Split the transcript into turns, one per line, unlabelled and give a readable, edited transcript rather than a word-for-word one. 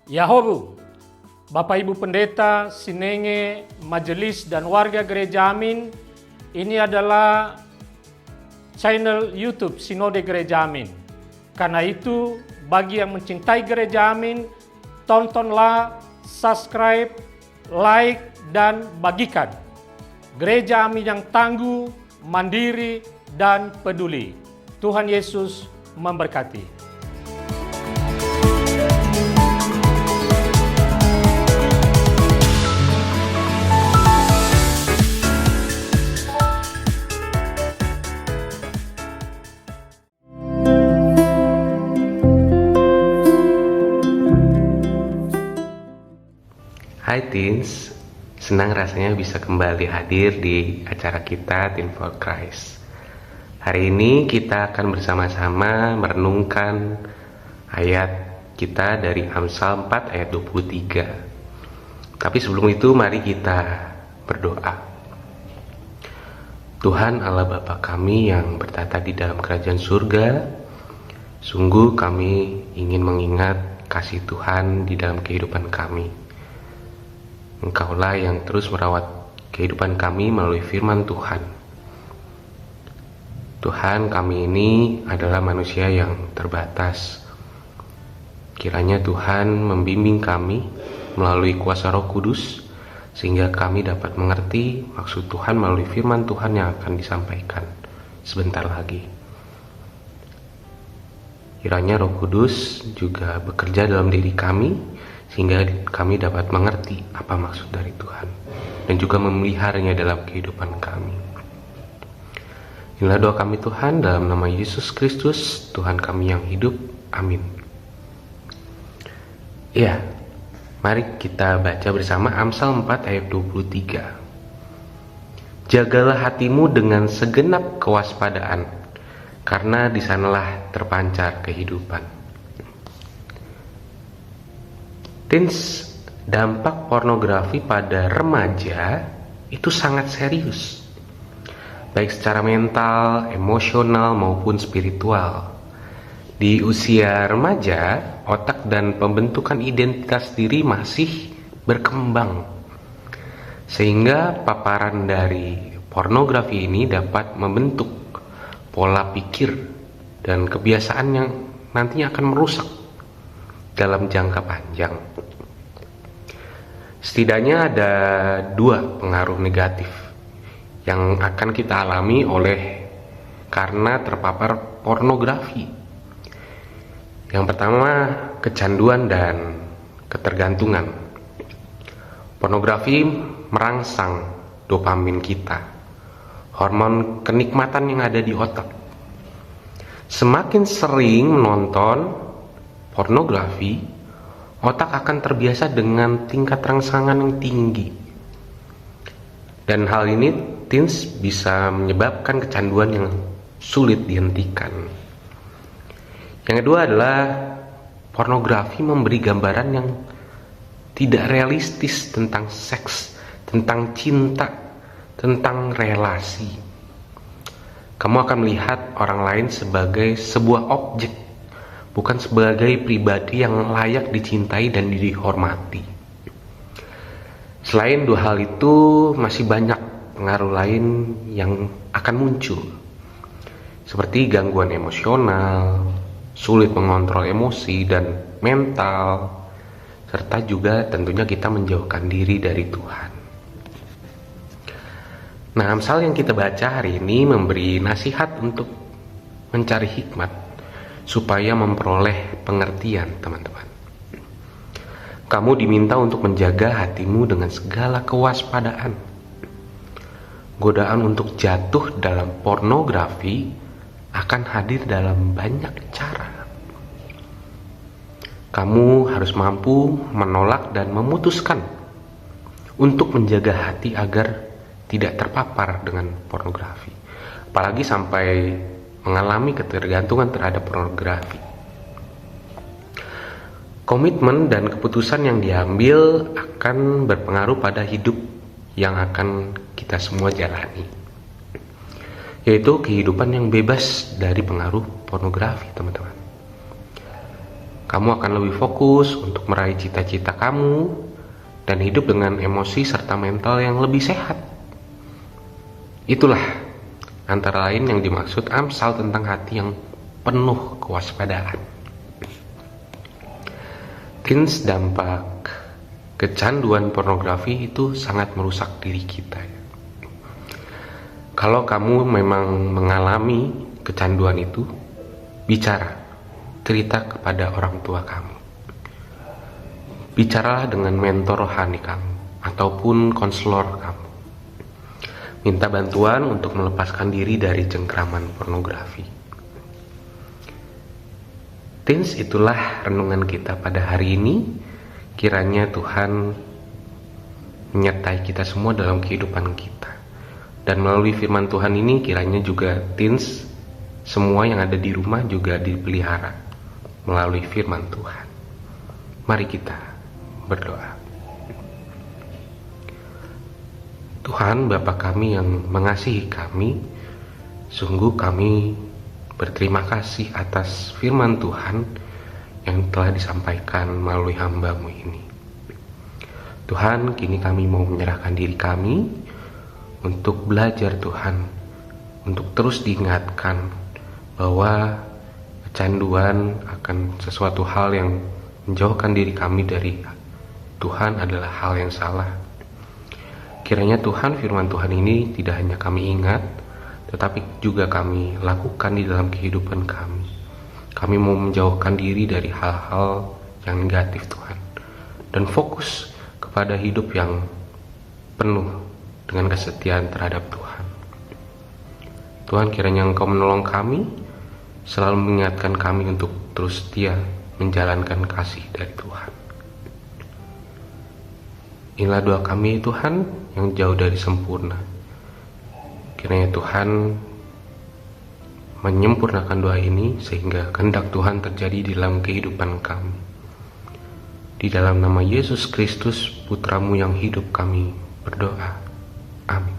Yahobu, Bapak Ibu Pendeta, Sinenge, Majelis dan warga Gereja Amin, ini adalah channel YouTube Sinode Gereja Amin. Karena itu, bagi yang mencintai Gereja Amin, tontonlah, subscribe, like, dan bagikan. Gereja Amin yang tangguh, mandiri, dan peduli. Tuhan Yesus memberkati.
Hai Teens, senang rasanya bisa kembali hadir di acara kita Teen for Christ. Hari ini kita akan bersama-sama merenungkan ayat kita dari Amsal 4 ayat 23. Tapi sebelum itu mari kita berdoa. Tuhan Allah Bapa kami yang bertata di dalam kerajaan surga, sungguh kami ingin mengingat kasih Tuhan di dalam kehidupan kami. Engkaulah yang terus merawat kehidupan kami melalui firman Tuhan. Tuhan, kami ini adalah manusia yang terbatas. Kiranya Tuhan membimbing kami melalui kuasa Roh Kudus, sehingga kami dapat mengerti maksud Tuhan melalui firman Tuhan yang akan disampaikan sebentar lagi. Kiranya Roh Kudus juga bekerja dalam diri kami, sehingga kami dapat mengerti apa maksud dari Tuhan dan juga memeliharanya dalam kehidupan kami. Inilah doa kami Tuhan, dalam nama Yesus Kristus, Tuhan kami yang hidup. Amin. Ya, mari kita baca bersama Amsal 4 ayat 23. Jagalah hatimu dengan segenap kewaspadaan, karena di sanalah terpancar kehidupan. Teens, dampak pornografi pada remaja itu sangat serius, baik secara mental, emosional, maupun spiritual. Di usia remaja, otak dan pembentukan identitas diri masih berkembang, sehingga paparan dari pornografi ini dapat membentuk pola pikir dan kebiasaan yang nantinya akan merusak dalam jangka panjang. Setidaknya ada 2 pengaruh negatif yang akan kita alami karena terpapar pornografi. Yang pertama, kecanduan dan ketergantungan. Pornografi merangsang dopamin kita, hormon kenikmatan yang ada di otak. Semakin sering menonton pornografi, otak akan terbiasa dengan tingkat rangsangan yang tinggi. Dan hal ini teens bisa menyebabkan kecanduan yang sulit dihentikan. Yang kedua adalah pornografi memberi gambaran yang tidak realistis tentang seks, tentang cinta, tentang relasi. Kamu akan melihat orang lain sebagai sebuah objek, bukan sebagai pribadi yang layak dicintai dan dihormati. Selain 2 hal itu, masih banyak pengaruh lain yang akan muncul, seperti gangguan emosional, sulit mengontrol emosi dan mental, serta juga tentunya kita menjauhkan diri dari Tuhan. Nah, Amsal yang kita baca hari ini memberi nasihat untuk mencari hikmat supaya memperoleh pengertian, teman-teman. Kamu diminta untuk menjaga hatimu dengan segala kewaspadaan. Godaan untuk jatuh dalam pornografi akan hadir dalam banyak cara. Kamu harus mampu menolak dan memutuskan untuk menjaga hati agar tidak terpapar dengan pornografi, apalagi sampai mengalami ketergantungan terhadap pornografi. Komitmen dan keputusan yang diambil akan berpengaruh pada hidup yang akan kita semua jalani, yaitu kehidupan yang bebas dari pengaruh pornografi, teman-teman. kamu akan lebih fokus untuk meraih cita-cita kamu dan hidup dengan emosi serta mental yang lebih sehat. Itulah antara lain yang dimaksud Amsal tentang hati yang penuh kewaspadaan. Teens, dampak kecanduan pornografi itu sangat merusak diri kita. Kalau kamu memang mengalami kecanduan itu, bicara, cerita kepada orang tua kamu. Bicaralah dengan mentor rohani kamu ataupun konselor kamu. Minta bantuan untuk melepaskan diri dari cengkraman pornografi. Teens, itulah renungan kita pada hari ini. Kiranya Tuhan menyertai kita semua dalam kehidupan kita. Dan melalui firman Tuhan ini kiranya juga teens semua yang ada di rumah juga dipelihara melalui firman Tuhan. Mari kita berdoa. Tuhan, Bapa kami yang mengasihi kami, sungguh kami berterima kasih atas firman Tuhan yang telah disampaikan melalui hamba-Mu ini. Tuhan, kini kami mau menyerahkan diri kami untuk belajar Tuhan, untuk terus diingatkan bahwa kecanduan akan sesuatu hal yang menjauhkan diri kami dari Tuhan adalah hal yang salah. Kiranya Tuhan, firman Tuhan ini tidak hanya kami ingat, tetapi juga kami lakukan di dalam kehidupan kami. Kami mau menjauhkan diri dari hal-hal yang negatif Tuhan, dan fokus kepada hidup yang penuh dengan kesetiaan terhadap Tuhan. Tuhan, kiranya Engkau menolong kami, selalu mengingatkan kami untuk terus setia menjalankan kasih dari Tuhan. Inilah doa kami Tuhan yang jauh dari sempurna. Kiranya Tuhan menyempurnakan doa ini sehingga kehendak Tuhan terjadi di dalam kehidupan kami. Di dalam nama Yesus Kristus, Putra-Mu yang hidup, kami berdoa. Amin.